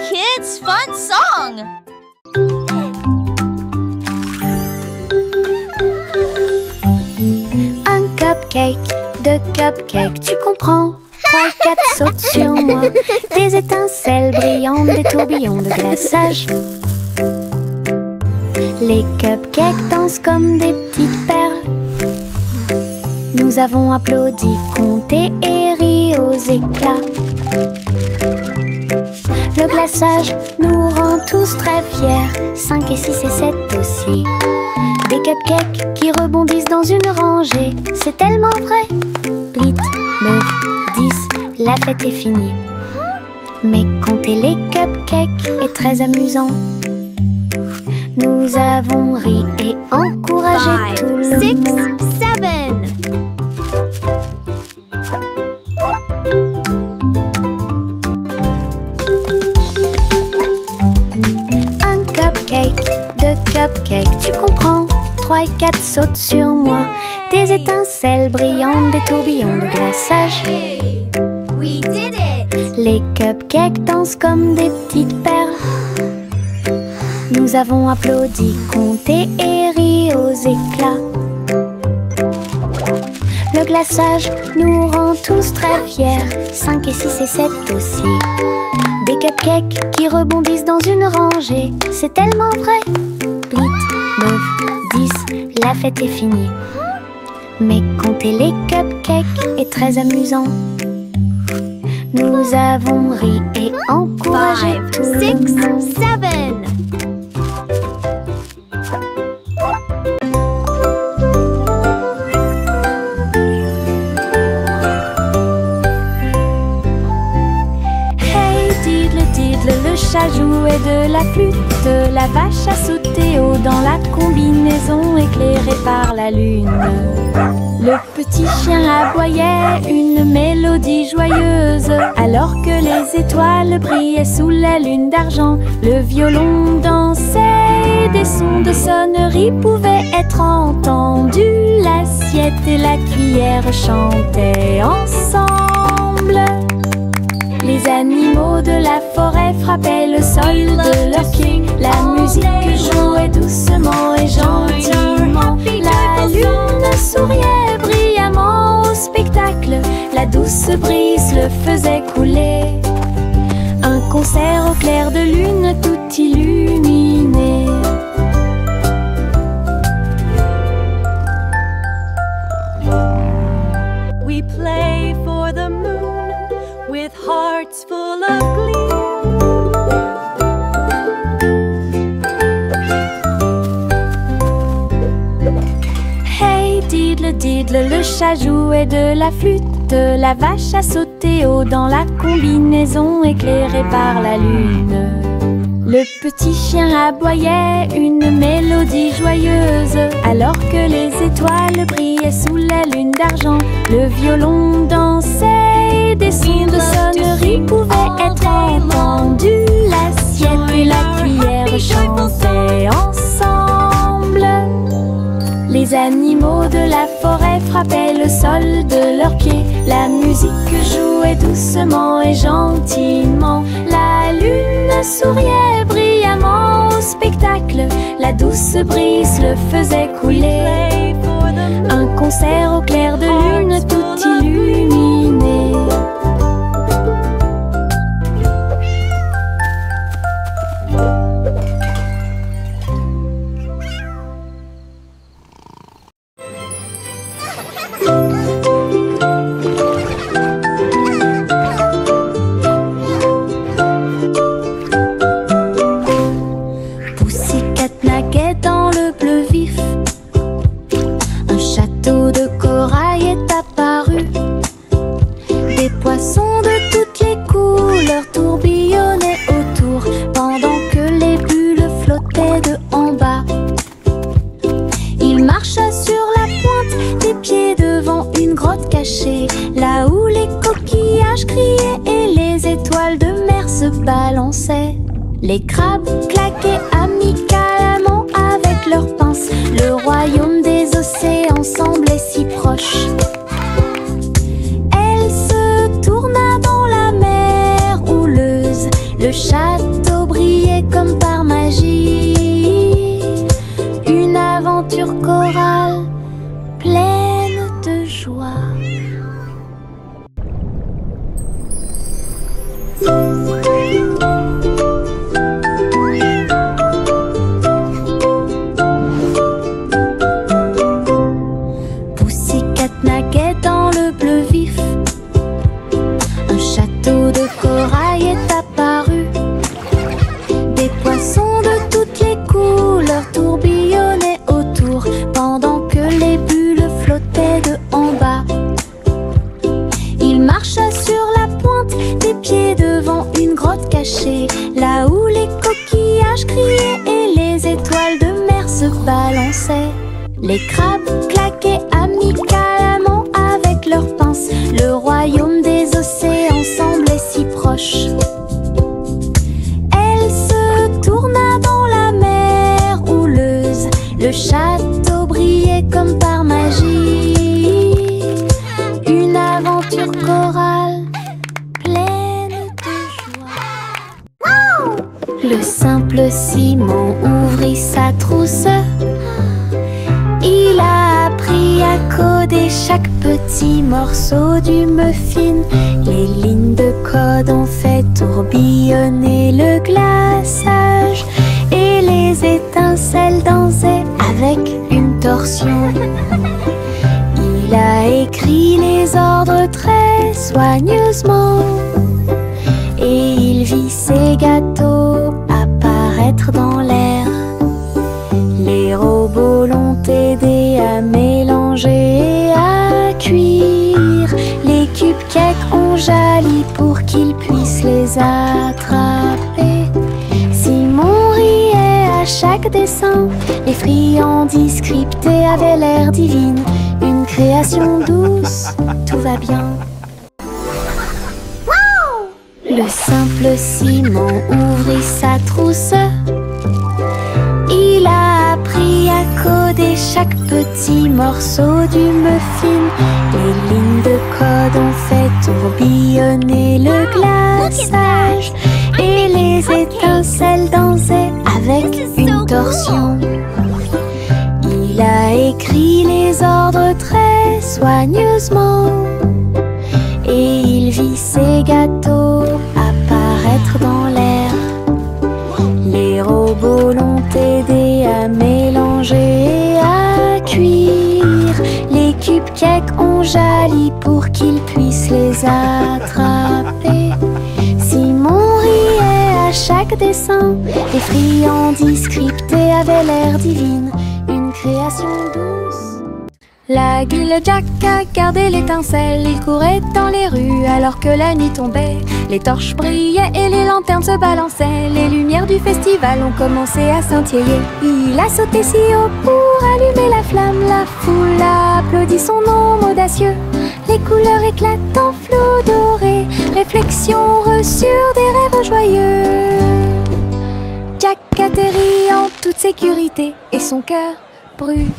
kids' fun song. Un cupcake, deux cupcakes, tu comprends? 3 et 4 sautent sur moi. Des étincelles brillantes, des tourbillons de glaçage. Les cupcakes dansent comme des petites perles. Nous avons applaudi, compté et ri aux éclats. Le glaçage nous rend tous très fiers. 5 et 6 et 7 aussi. Des cupcakes qui rebondissent dans une rangée. C'est tellement vrai. 8, 9, 10, la fête est finie. Mais compter les cupcakes est très amusant. Nous avons ri et encouragé tout le 6, monde. 7. Un cupcake, deux cupcakes, tu comprends? 3 et 4 sautent sur moi. Des étincelles brillantes, des tourbillons de glaçage. We did it. Les cupcakes dansent comme des petites perles. Nous avons applaudi, compté et ri aux éclats. Le glaçage nous rend tous très fiers. 5 et 6 et 7 aussi. Des cupcakes qui rebondissent dans une rangée. C'est tellement vrai. 8, 9, 10, la fête est finie. Mais compter les cupcakes est très amusant. Nous avons ri et encouragé 5, tout le 6, monde. 7. Le chat jouait de la flûte, la vache a sauté haut dans la combinaison éclairée par la lune. Le petit chien aboyait une mélodie joyeuse, alors que les étoiles brillaient sous la lune d'argent. Le violon dansait et des sons de sonnerie pouvaient être entendus. L'assiette et la cuillère chantaient ensemble. Les animaux de la forêt frappaient le sol de leurs pieds. La musique jouait doucement et gentiment. La lune souriait brillamment au spectacle. La douce brise le faisait couler. Un concert au clair de lune tout illuminé. We play for the moon with hearts full of glee. Hey diddle diddle, le chat jouait de la flûte. La vache a sauté haut dans la combinaison éclairée par la lune. Le petit chien aboyait une mélodie joyeuse, alors que les étoiles brillaient sous la lune d'argent. Le violon dansait et des sons de sonnerie pouvaient être entendus. L'assiette et la cuillère chantaient ensemble. Les animaux de la forêt frappaient le sol de leurs pieds. La musique jouait doucement et gentiment. La lune souriait brillamment au spectacle. La douce brise le faisait couler. Un concert au clair de lune tout illuminé. Pussycat naguait dans le bleu vif. Un château de corail est apparu. Des poissons de toutes les couleurs tourbillonnaient autour, pendant que les bulles flottaient de en bas. Il marcha sur la pointe des pieds devant une grotte cachée, là où les coquillages criaient et les étoiles de mer se balançaient. Les crabes claquaient amicalement avec leurs pinces. Le royaume des océans semblait si proche. Elle se tourna dans la mer houleuse. Le château corail est apparu. Des poissons de toutes les couleurs tourbillonnaient autour, pendant que les bulles flottaient de en bas. Il marcha sur la pointe des pieds devant une grotte cachée, là où les coquillages criaient et les étoiles de mer se balançaient. Les crabes claquaient amicalement avec leurs pinces. Le royaume des océans semblait si proche. Elle se tourna dans la mer houleuse. Le château brillait comme par magie. Une aventure chorale pleine de joie. Le simple Simon ouvrit sa trousse. Il a appris à coder chaque petit morceau du muffin. Les lignes de code ont fait tourbillonner le glaçage et les étincelles dansaient avec une torsion. Il a écrit les ordres très soigneusement et il vit ses gâteaux apparaître dans l'air. Les robots l'ont aidé à mélanger et à cuire. Les cupcakes ont jali pour qu'il puisse les attraper. Simon riait à chaque dessin. Les friandises scriptées avaient l'air divine. Une création douce, tout va bien. Le simple Simon ouvrit sa trousse. Il a appris à coder chaque petit morceau du muffin. Les lignes de code ont fait tourbillonner le glaçage et les étincelles dansaient avec une torsion. Il a écrit les ordres très soigneusement et il vit ses gâteaux apparaître dans l'air. Les robots l'ont aidé à mélanger et à cuire. Les cupcakes ont jali pour qu'il puisse les attraper. Simon riait à chaque dessin. Les friandises scriptées avaient l'air divine. Une création douce. L'aigle Jack a gardé l'étincelle. Il courait dans les rues alors que la nuit tombait. Les torches brillaient et les lanternes se balançaient. Les lumières du festival ont commencé à scintiller. Il a sauté si haut pour allumer la flamme. La foule a applaudi son nom audacieux. Les couleurs éclatent en flot doré. Réflexion reçue des rêves joyeux. Jack atterrit en toute sécurité et son cœur brûlait.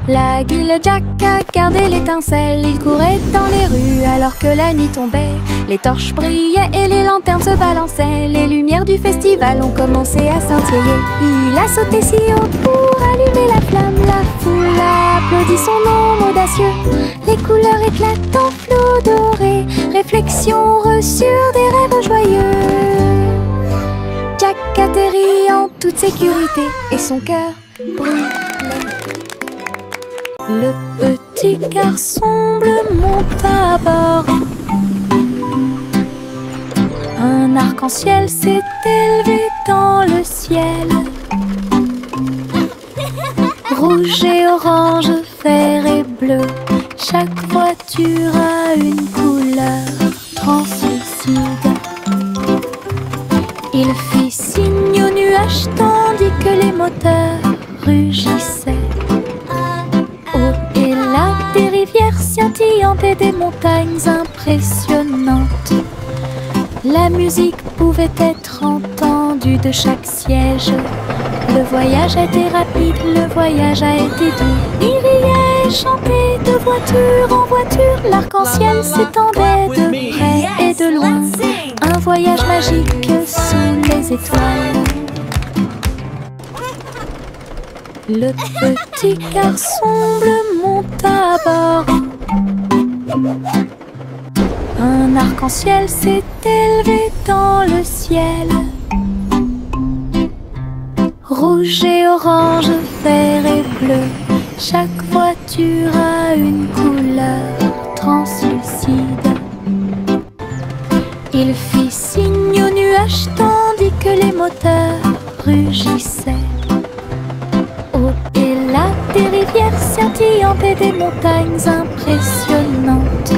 L'aigle Jack a gardé l'étincelle. Il courait dans les rues alors que la nuit tombait. Les torches brillaient et les lanternes se balançaient. Les lumières du festival ont commencé à scintiller. Il a sauté si haut pour allumer la flamme. La foule a applaudi son nom audacieux. Les couleurs éclatent en flot doré. Réflexion reçue des rêves joyeux. Jack atterrit en toute sécurité et son cœur brûlait. Le petit garçon bleu monte à bord. Un arc-en-ciel s'est élevé dans le ciel. Rouge et orange, vert et bleu. Chaque voiture a une couleur translucide. Il fit signe aux nuages tandis que les moteurs rugissaient. Et là, des rivières scintillantes et des montagnes impressionnantes. La musique pouvait être entendue de chaque siège. Le voyage a été rapide, le voyage a été doux. Il riait et chantait de voiture en voiture. L'arc-en-ciel s'étendait de près et de loin. Un voyage magique sous les étoiles. Le petit garçon bleu monte à bord. Un arc-en-ciel s'est élevé dans le ciel. Rouge et orange, vert et bleu. Chaque voiture a une couleur translucide. Il fit signe aux nuages tandis que les moteurs rugissaient. Oh, et là, des rivières scintillantes et des montagnes impressionnantes.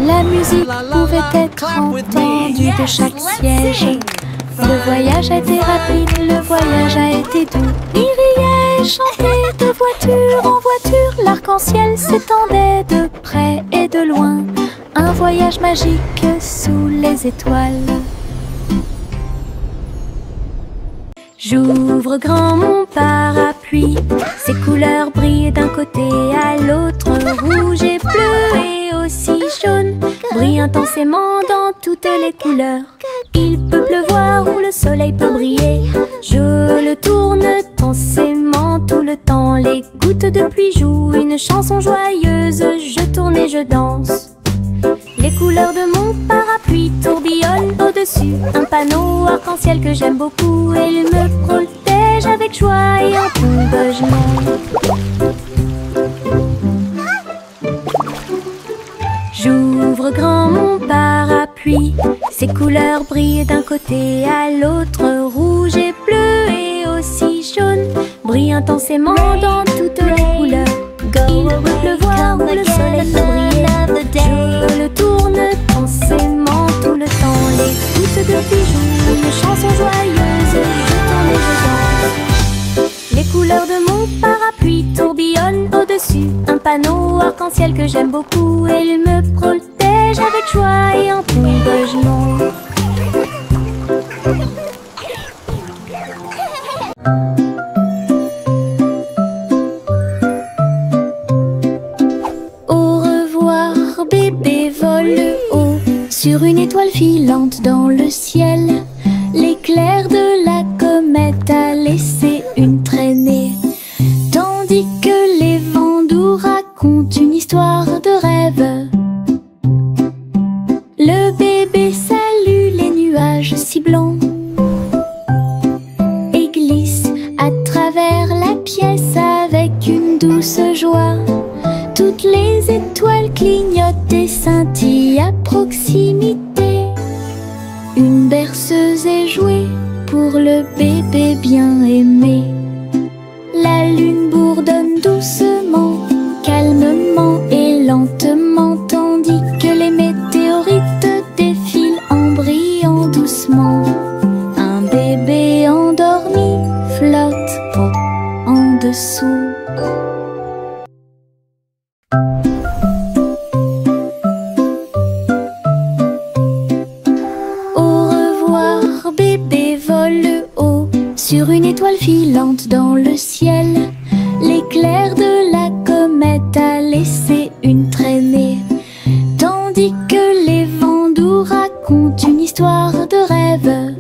La musique pouvait être entendue de chaque siège. Le voyage a été rapide, le voyage a été doux. Il riait et chantait de voiture en voiture. L'arc-en-ciel s'étendait de près et de loin. Un voyage magique sous les étoiles. J'ouvre grand mon parapluie. Ses couleurs brillent d'un côté à l'autre. Rouge et bleu et aussi jaune brillent intensément dans toutes les couleurs. Il peut pleuvoir ou le soleil peut briller. Je le tourne intensément tout le temps. Les gouttes de pluie jouent une chanson joyeuse. Je tourne et je danse. Les couleurs de mon parapluie tourbillonnent au-dessus. Un panneau arc-en-ciel que j'aime beaucoup. Et il me protège avec joie et encouragement. J'ouvre grand mon parapluie. Ses couleurs brillent d'un côté à l'autre. Rouge et bleu et aussi jaune brillent intensément dans toutes les couleurs. Il peut pleuvoir ou le soleil peut briller. Je le tourne intensément tout le temps. Les gouttes de pluie jouent une chanson joyeuse. Je tourne et je danse. Les couleurs de mon parapluie tourbillonnent au-dessus. Un panneau arc-en-ciel que j'aime beaucoup. Et il me protège avec joie et encouragement. Au revoir bébé vole haut sur une étoile filante dans le ciel. L'éclair de la comète a laissé une traînée, tandis que les vents doux racontent une histoire de rêve. Le bébé salue les nuages si blancs et glisse à travers la pièce avec une douce joie. Toutes les étoiles clignotent et scintillent à proximité. Une berceuse est jouée pour le bébé bien aimé. La lune bourdonne doucement, calmement et lentement, tandis que les météorites défilent en brillant doucement. Un bébé endormi flotte en dessous. Au revoir bébé vole haut sur une étoile filante dans le ciel. L'éclair de la comète a laissé une traînée, tandis que les vents doux racontent une histoire de rêve.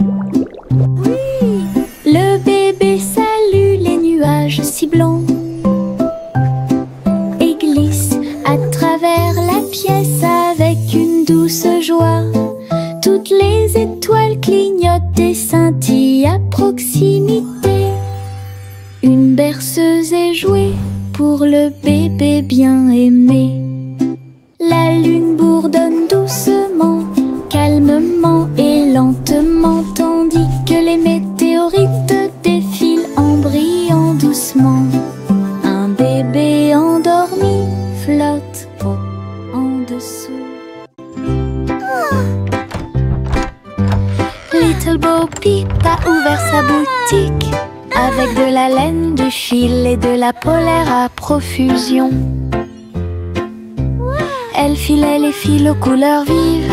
Le bébé salue les nuages si blancs et glisse à travers la pièce avec une douce joie. Toutes les étoiles clignotent et scintillent à proximité. Une berceuse est jouée pour le bébé bien aimé. La lune bourdonne doucement, calmement et lentement, tandis que les météorites défilent en brillant doucement. Un bébé endormi flotte en dessous. Little Bo Peep a ouvert sa boutique avec de la laine, du fil et de la polaire à profusion. Elle filait les fils aux couleurs vives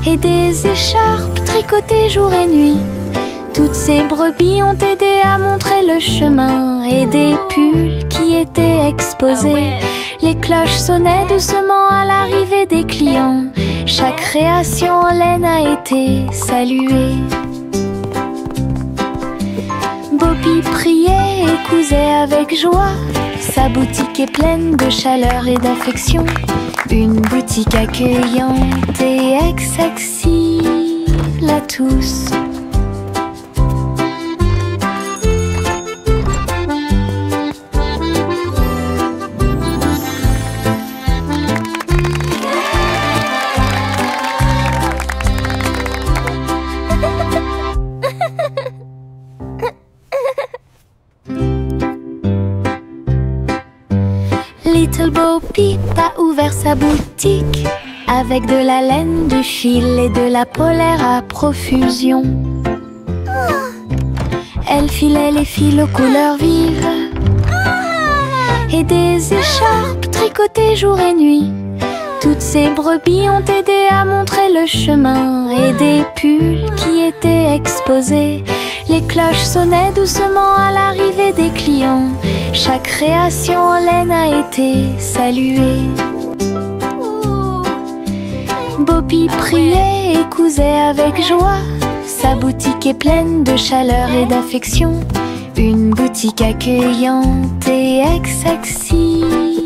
et des écharpes tricotées jour et nuit. Toutes ces brebis ont aidé à montrer le chemin et des pulls qui étaient exposés. Les cloches sonnaient doucement à l'arrivée des clients. Chaque création en laine a été saluée. Bobby priait et cousait avec joie. Sa boutique est pleine de chaleur et d'affection. Une boutique accueillante et accessible à tous. Bo Peep a ouvert sa boutique avec de la laine, du fil et de la polaire à profusion. Elle filait les fils aux couleurs vives et des écharpes tricotées jour et nuit. Toutes ces brebis ont aidé à montrer le chemin et des pulls qui étaient exposés. Les cloches sonnaient doucement à l'arrivée des clients. Chaque création en laine a été saluée. Bo Peep priait et cousait avec joie. Sa boutique est pleine de chaleur et d'affection. Une boutique accueillante et accessible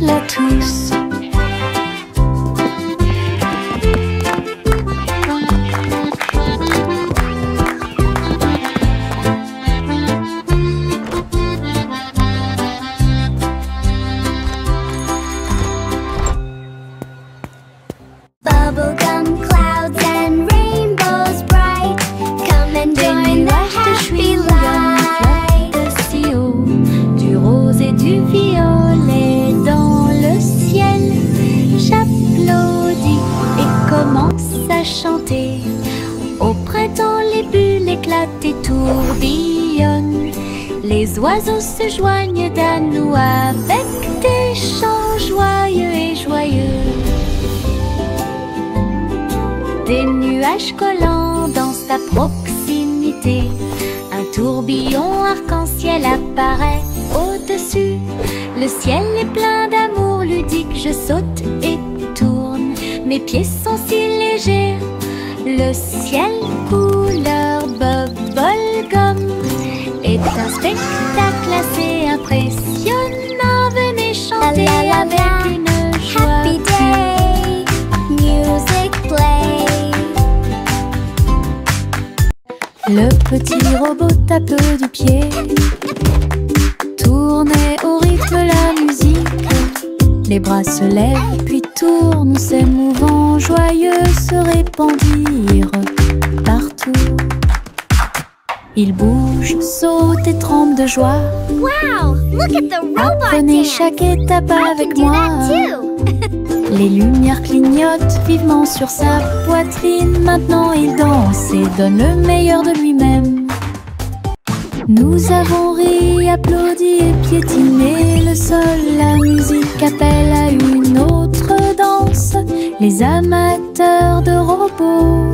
à tous. Bubblegum clouds and rainbows bright. Come and join the happy light. Si haut, du rose et du violet dans le ciel. J'applaudis et commence à chanter. Au printemps, les bulles éclatent et tourbillonnent. Les oiseaux se joignent à nous avec des chants joyeux et joyeux. Des nuages collants dans sa proximité. Un tourbillon arc-en-ciel apparaît au-dessus. Le ciel est plein d'amour ludique. Je saute et tourne. Mes pieds sont si légers. Le ciel couleur bubblegum est un spectacle assez impressionnant. Venez chanter avec une joie. Happy day, music play. Le petit robot tape du pied, tournait au rythme la musique. Les bras se lèvent puis tournent, s'émouvant, joyeux se répandirent partout. Il bouge, saute et tremble de joie. Wow, look at the robot Apprenez dance. chaque étape avec Do moi. that too. Les lumières clignotent vivement sur sa poitrine. Maintenant il danse et donne le meilleur de lui-même. Nous avons ri, applaudi et piétiné le sol. La musique appelle à une autre danse. Les amateurs de robots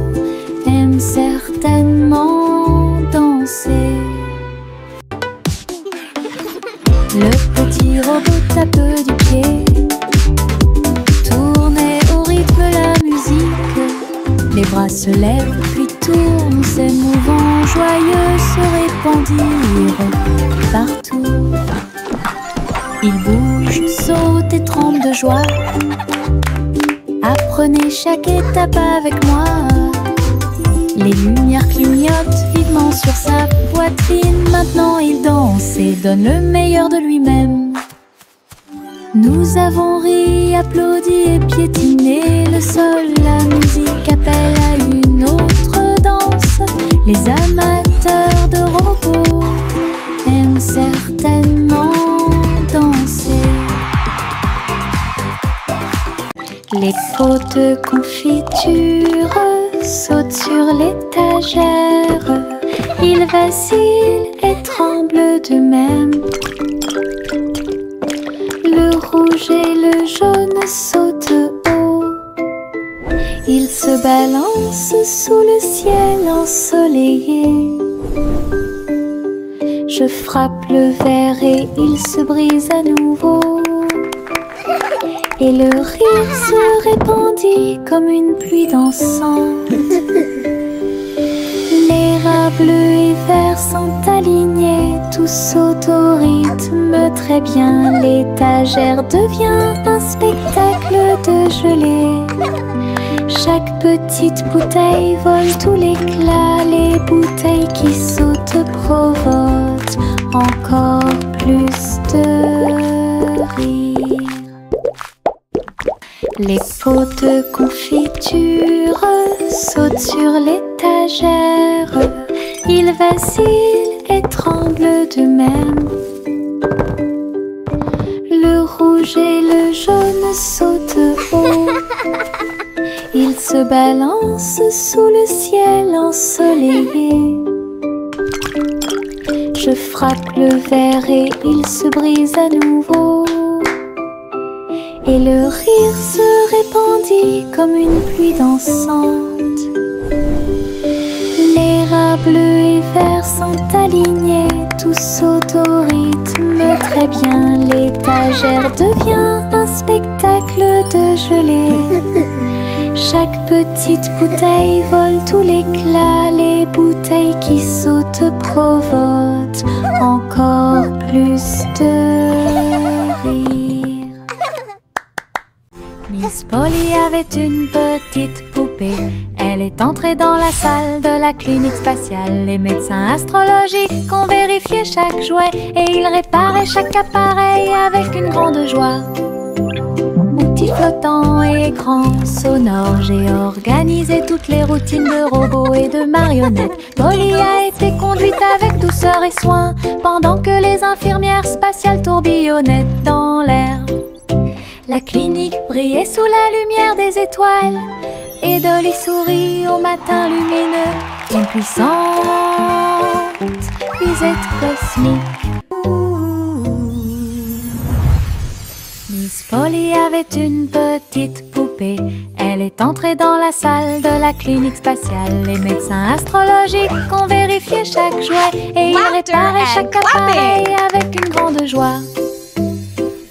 aiment certainement danser. Le petit robot tape du pied, tournait au rythme la musique. Les bras se lèvent puis tournent, s'émouvant, joyeux se répandirent partout. Il bouge, saute et tremble de joie. Apprenez chaque étape avec moi. Les lumières clignotent vivement sur sa poitrine. Maintenant il danse et donne le meilleur de lui-même. Nous avons ri, applaudi et piétiné le sol. La musique appelle à une autre danse. Les amateurs de robots aiment certainement danser. Les pots de confiture sautent sur l'étagère. Ils vacillent et tremblent d'eux-mêmes. Le rouge et le jaune sautent haut. Ils se balancent sous le ciel ensoleillé. Je frappe le verre et il se brise à nouveau. Et le rire se répandit comme une pluie dansante. Les rats bleus et verts sont alignés, tous sautent au rythme très bien. L'étagère devient un spectacle de gelée. Chaque petite bouteille vole tout l'éclat. Les bouteilles qui sautent provoquent encore plus de rire. Les pots de confiture sautent sur l'étagère. Ils vacillent et tremblent d'eux-mêmes. Le rouge rouge et le jaune sautent haut. Ils se balancent sous le ciel ensoleillé. Je frappe le verre et il se brise à nouveau. Et le rire se répandit comme une pluie dansante. Les rats bleus et verts sont alignés, tous sautent au rythme très bien. L'étagère devient un spectacle de gelée. Chaque petite bouteille vole tout l'éclat. Les bouteilles qui sautent provoquent encore plus de rire. Miss Polly avait une petite poupée. Elle est entrée dans la salle de la clinique spatiale. Les médecins astrologiques ont vérifié chaque jouet et ils réparaient chaque appareil avec une grande joie. Outils flottants et écrans sonores, j'ai organisé toutes les routines de robots et de marionnettes. Polly a été conduite avec douceur et soin pendant que les infirmières spatiales tourbillonnaient dans l'air. La clinique brillait sous la lumière des étoiles et Dolly sourit au matin lumineux. Une puissante visite cosmique. Miss Polly avait une petite poupée. Elle est entrée dans la salle de la clinique spatiale. Les médecins astrologiques ont vérifié chaque jouet et ils réparaient chaque appareil avec une grande joie.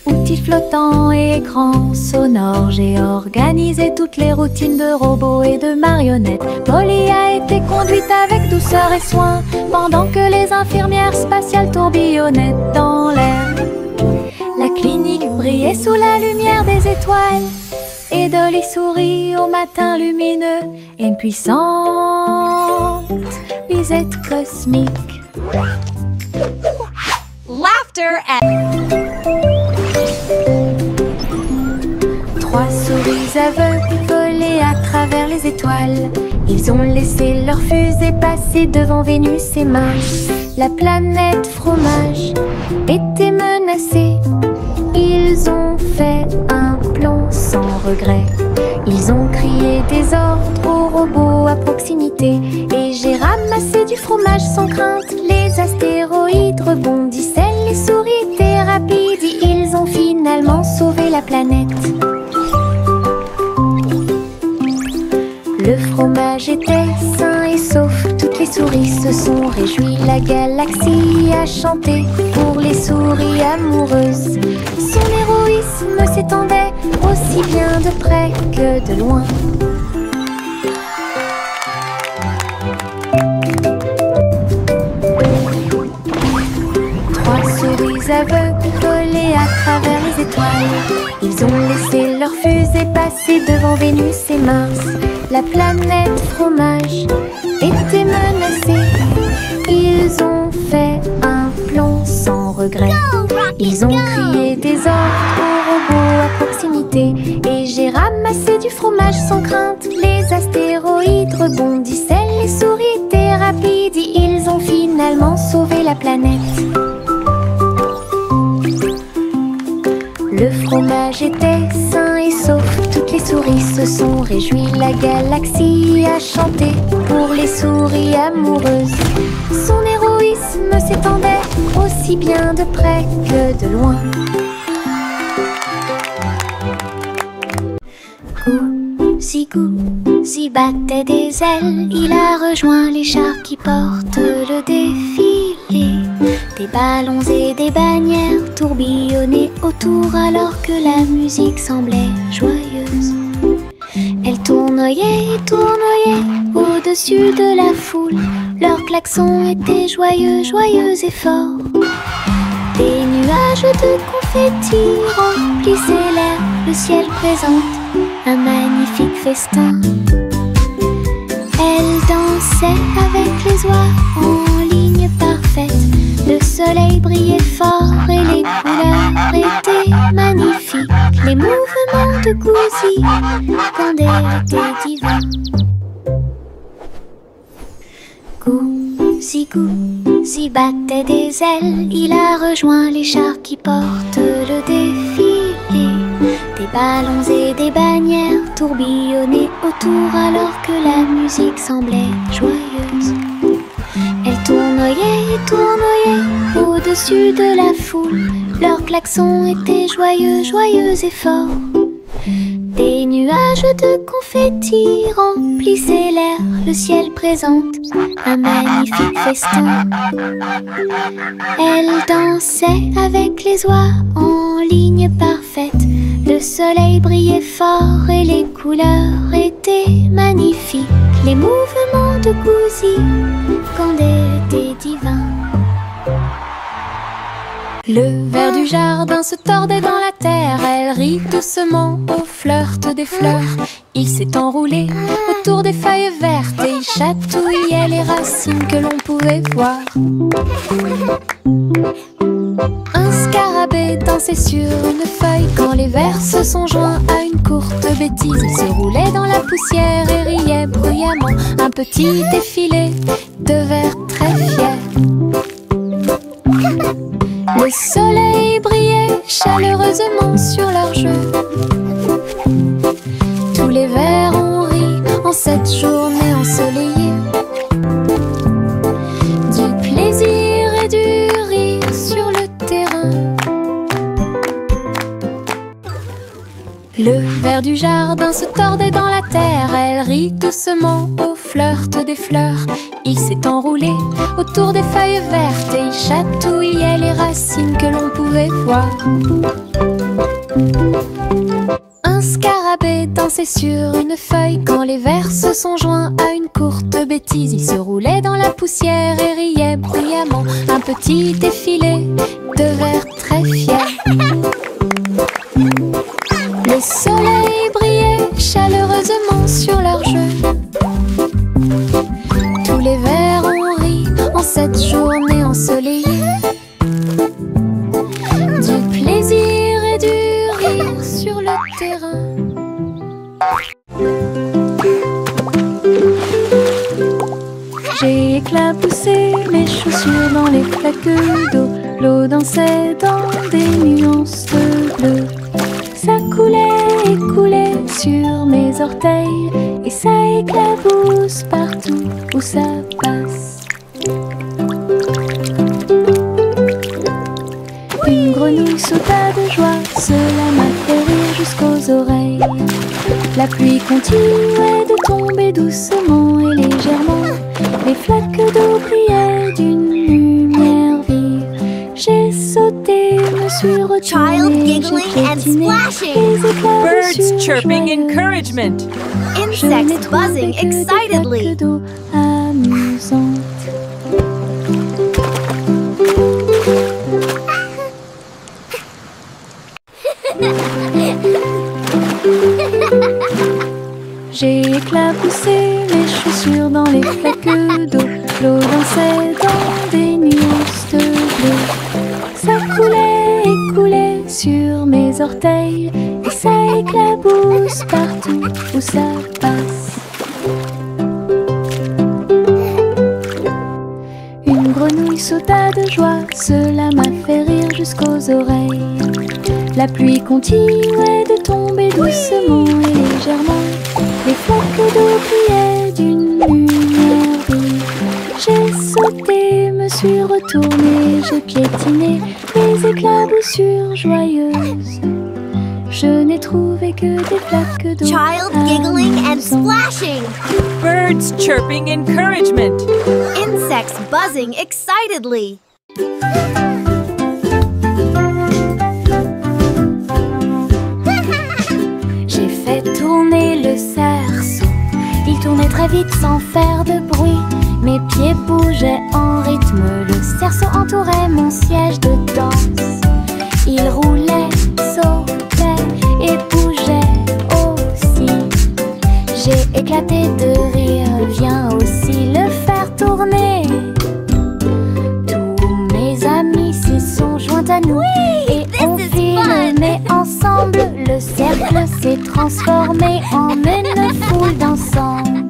Outils flottants et écrans sonores, j'ai organisé toutes les routines de robots et de marionnettes. Polly a été conduite avec douceur et soin pendant que les infirmières spatiales tourbillonnaient dans l'air. La clinique brillait sous la lumière des étoiles et Dolly sourit au matin lumineux. Une puissante visite cosmique. Laughter Trois souris aveugles volaient à travers les étoiles. Ils ont laissé leur fusée passer devant Vénus et Mars. La planète fromage était menacée. Ils ont fait un plan sans regret. Ils ont crié des ordres aux robots à proximité. Et j'ai ramassé du fromage sans crainte. Les astéroïdes rebondissaient, les souris étaient rapides. Et ils ont finalement sauvé la planète. Le fromage était sain et sauf. Toutes les souris se sont réjouies. La galaxie a chanté pour les souris amoureuses. Son héroïsme s'étendait aussi bien de près que de loin. Trois souris aveugles volaient à travers les étoiles. Ils ont laissé leur fusée passer devant Vénus et Mars. La planète fromage était menacée. Ils ont fait un plan sans regret. Ils ont crié des ordres aux robots à proximité. Et j'ai ramassé du fromage sans crainte. Les astéroïdes rebondissaient, les souris étaient rapides. Et ils ont finalement sauvé la planète. Le fromage était sain et sauf. Toutes les souris se sont réjouies. La galaxie a chanté pour les souris amoureuses. Son héroïsme s'étendait aussi bien de près que de loin. Gousi battait des ailes. Il a rejoint les chars qui portent le défilé. Des ballons et des bannières tourbillonnaient autour alors que la musique semblait joyeuse. Elle tournoyait et tournoyait au-dessus de la foule. Leurs klaxons étaient joyeux, joyeux et forts. Des nuages de confettis remplissaient l'air. Le ciel présente un magnifique festin. Elle dansait avec les oies en ligne parfaite. Le soleil brillait fort et les couleurs étaient magnifiques. Les mouvements de Gousi quand étaient divins. Gousi battait des ailes. Il a rejoint les chars qui portent le défilé. Des ballons et des bannières tourbillonnaient autour alors que la musique semblait joyeuse. Elles tournoyaient et tournoyaient au-dessus de la foule. Leurs klaxons étaient joyeux, joyeux et forts. Des nuages de confettis remplissaient l'air. Le ciel présente un magnifique festin. Elles dansaient avec les oies en ligne parfaite. Le soleil brillait fort et les couleurs étaient magnifiques. Les mouvements de Gouzi étaient divins. Le ver du jardin se tordait dans la terre. Elle rit doucement au flirt des fleurs. Il s'est enroulé autour des feuilles vertes et il chatouillait les racines que l'on pouvait voir. Un scarabée dansait sur une feuille quand les vers se sont joints à une courte bêtise. Il se roulait dans la poussière et riait bruyamment. Un petit défilé de vers très fiers. Le soleil brillait chaleureusement sur leur jeu. Tous les vers ont ri en cette journée ensoleillée. Du plaisir et du rire sur le terrain. Le ver du jardin se tordait dans la terre. Elle rit doucement au flirt des fleurs. Il s'est enroulé autour des feuilles vertes et il chatouillait les racines que l'on pouvait voir. Un scarabée dansait sur une feuille quand les vers se sont joints à une courte bêtise. Il se roulait dans la poussière et riait bruyamment. Un petit défilé de vers très fiers. Le soleil brillait chaleureusement sur leur jeu. Tous les vers ont ri en cette journée ensoleillée. Du plaisir et du rire sur le terrain. J'ai éclaboussé mes chaussures dans les flaques d'eau. L'eau dansait dans des nuances de bleu. Ça coulait et coulait sur mes orteils et ça éclabousse partout où ça passe. Une grenouille sauta de joie, cela m'a fait rire jusqu'aux oreilles. La pluie continuait de tomber doucement et légèrement. Les flaques d'eau brillaient d'une lumière vive. J'ai sauté, me suis retournée, j'ai piétiné les éclats Birds chirping encouragement. Insects buzzing excitedly. d'eau amusantes. J'ai éclaboussé mes chaussures dans les flaques d'eau. L'eau dansait dans des nuances de bleu. Ça coulait et coulait sur mes orteils et ça éclabousse partout où ça passe. Une grenouille sauta de joie, cela m'a fait rire jusqu'aux oreilles. La pluie continuait de tomber doucement et légèrement. Les flaques d'eau brillaient d'une lumière vive. J'ai sauté, me suis retournée, j'ai piétiné les éclaboussures joyeuses. Je n'ai trouvé que des flaques d'eau. Child giggling and amusantes. splashing. Birds chirping encouragement. Insects buzzing excitedly. J'ai fait tourner le cerceau. Il tournait très vite sans faire de bruit. Mes pieds bougeaient en rythme. Le cerceau entourait mon siège de danse. Il roulait, sautait et bougeait aussi. J'ai éclaté de rire. Viens aussi le faire tourner. Tous mes amis s'y sont joints à nous. Et on fit le nez ensemble. Le cercle s'est transformé en une foule d'ensemble.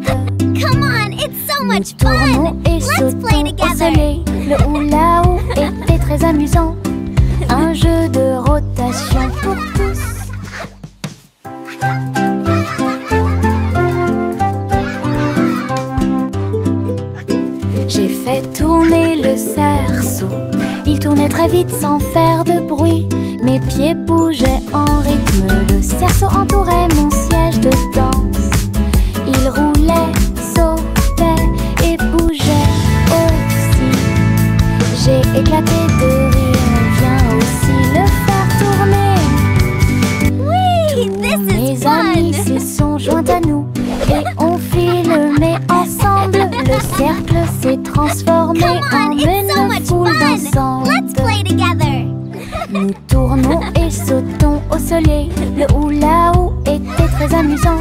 Come on, it's so Nous much tournons fun. et Let's play sautons au together. soleil. Le hula-hoop était très amusant. Un jeu de rotation pour tous. fait tourner le cerceau. Il tournait très vite sans faire de bruit. Mes pieds bougeaient en rythme. Le cerceau entourait mon siège de danse. Il roulait, sautait et bougeait aussi. J'ai éclaté de rire. Viens aussi le faire tourner. Oui, Tous mes amis s'y sont joints à nous et on filmé ensemble. Le cercle s'est transformé en une foule dansante. Nous tournons et sautons au soleil. Le hula-hoop était très amusant.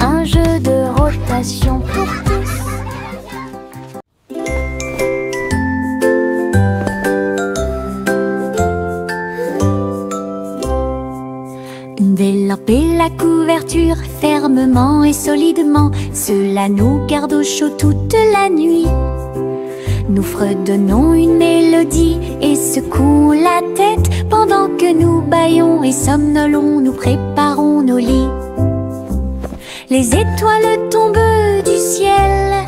Un jeu de rotation pour tous. Délamper la couverture fermement et solidement. Cela nous garde au chaud toute la nuit. Nous fredonnons une mélodie et secouons la tête pendant que nous bâillons et somnolons. Nous préparons nos lits. Les étoiles tombent du ciel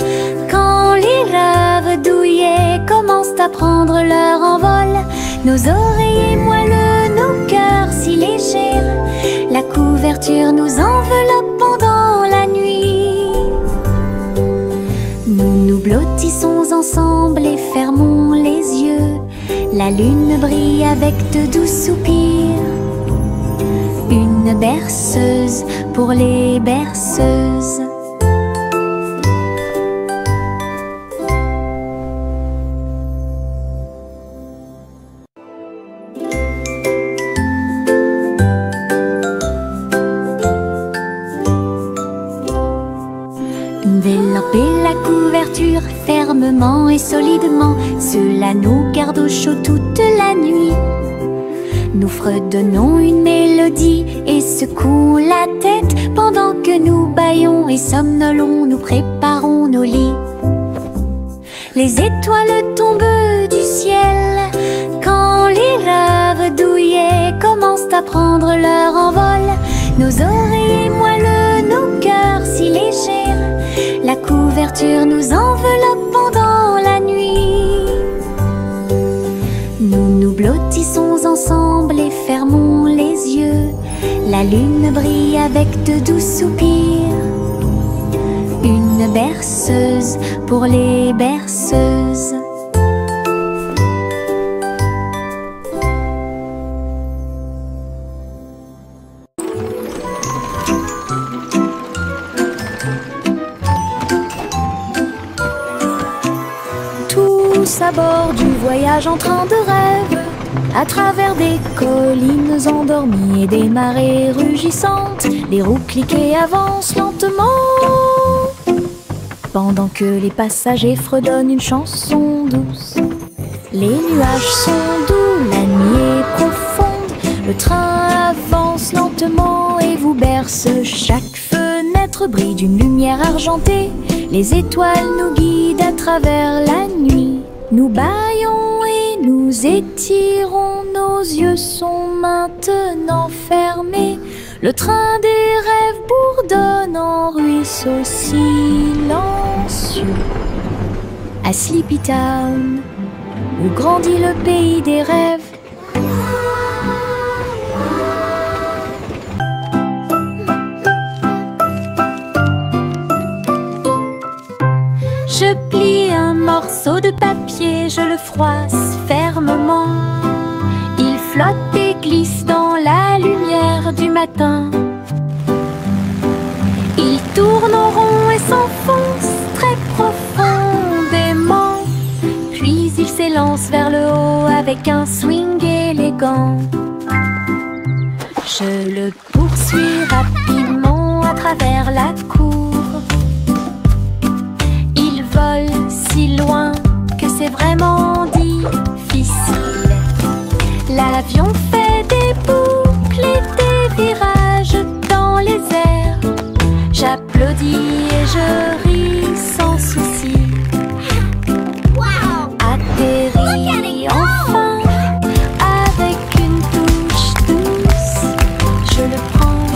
quand les rêves douillets commencent à prendre leur envol. Nos oreillers moelleux, nos cœurs si légers. La couverture nous enveloppe pendant la nuit. Nous nous blottissons ensemble et fermons les yeux. La lune brille avec de doux soupirs. Une berceuse pour les berceuses. Délamper la couverture fermement et solidement. Cela nous garde au chaud toute la nuit. Nous fredonnons une mélodie et secouons la tête pendant que nous bâillons et somnolons. Nous préparons nos lits. Les étoiles tombent du ciel quand les rêves douillets commencent à prendre leur envol. Nos oreillers moelleux, nos cœurs si légers. La couverture nous enveloppe pendant la nuit. Nous nous blottissons ensemble et fermons les yeux. La lune brille avec de doux soupirs. Une berceuse pour les berceuses. Tous à bord du voyage en train de rêve, à travers des collines endormies et des marées rugissantes. Les roues cliquent et avancent lentement, pendant que les passagers fredonnent une chanson douce. Les nuages sont doux, la nuit est profonde. Le train avance lentement et vous berce. Chaque fenêtre brille d'une lumière argentée. Les étoiles nous guident à travers la nuit. Nous bâillons et nous étirons, nos yeux sont maintenant fermés. Le train des rêves bourdonne en ruisseau silencieux. À Sleepy Town, où grandit le pays des rêves. Je plie un morceau de papier, je le froisse fermement. Il flotte et glisse dans la lumière du matin. Il tourne en rond et s'enfonce très profondément. Puis il s'élance vers le haut avec un swing élégant. Je le poursuis rapidement à travers la cour. Vole si loin que c'est vraiment difficile. L'avion fait des boucles et des virages dans les airs. J'applaudis et je ris sans souci. Atterri enfin avec une touche douce. Je le prends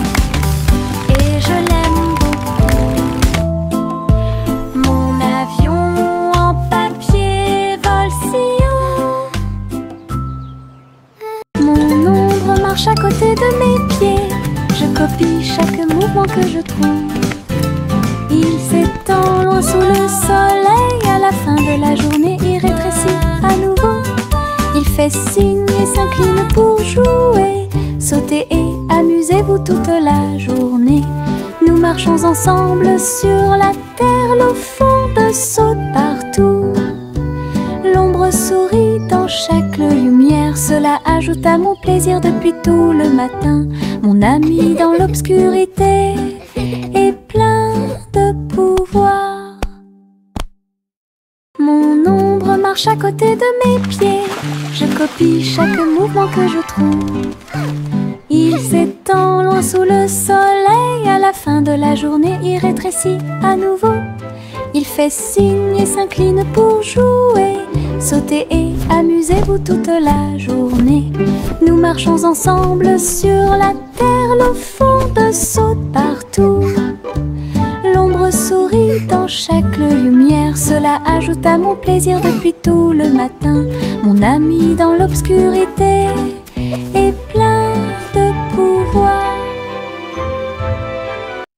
de la journée, il rétrécit à nouveau. Il fait signe et s'incline pour jouer. Sautez et amusez-vous toute la journée. Nous marchons ensemble sur la terre, l'eau fonde saute partout. L'ombre sourit dans chaque lumière, cela ajoute à mon plaisir depuis tout le matin. Mon ami dans l'obscurité est plein de pouvoir. Mon ombre marche à côté de mes pieds, je copie chaque mouvement que je trouve. Il s'étend loin sous le soleil, à la fin de la journée il rétrécit à nouveau. Il fait signe et s'incline pour jouer. Sautez et amusez-vous toute la journée. Nous marchons ensemble sur la terre, l'eau fonde saute partout. L'ombre sourit dans chaque lumière, cela ajoute à mon plaisir depuis tout le matin. Mon ami dans l'obscurité est